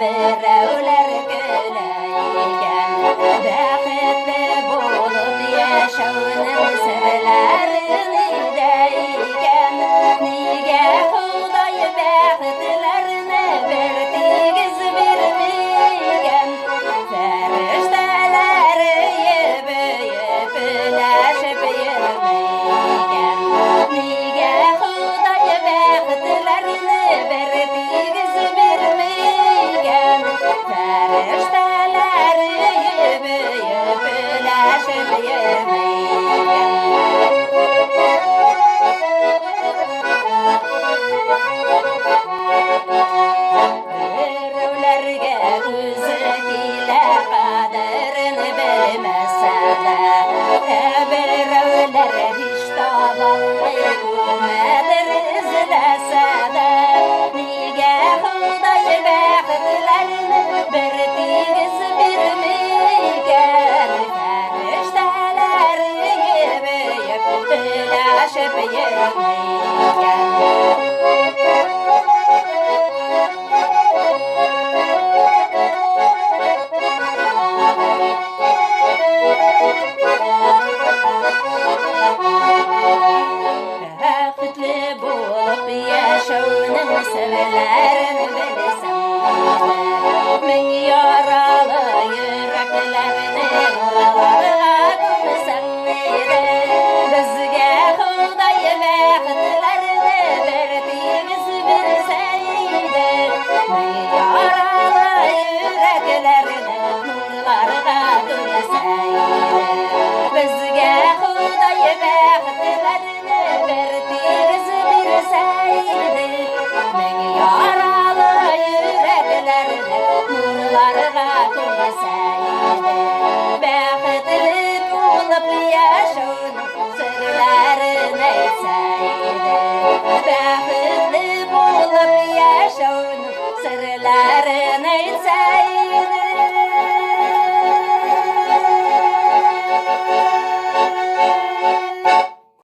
Birevler güleyken Bäxetli bolup ýaşawynyň sirlerini deyken Nige Hudaý bäxtlerini berdigiz bermegen Ferişteler ýebi ýepiläşip ýürmegen Nige Hudaý bäxtlerini berdigiz bermegen Ferişteler ýebi ýepiläşip ýürmegen Birewlerge gözü hile kaderini bilmesede Birewler hiç tabanlı gülmedir izlesede Nige Hudaý bäxtlerini berdigiz bermegen Ferişteler ýebi ýepiläşip ýürmegen Bäxtli bolup ýaşawynyň sirlerini bilsem Min ýaraly ýüreklerini ýylarga gömsem Bizge Hudaý bäxtlerini berdigiz berseýdi Min ýaraly ýüreklerini nurlarga gömseýdi Bizge Hudaý bäxtlerini berdigiz berseýdi Min ýaraly ýüreklerini nurlarga gömseýdi Bäxtli bolup ýaşawynyň sirlerini eýtseýdi Bäxtli bolup ýaşawynyň sirlerini eýtseýdi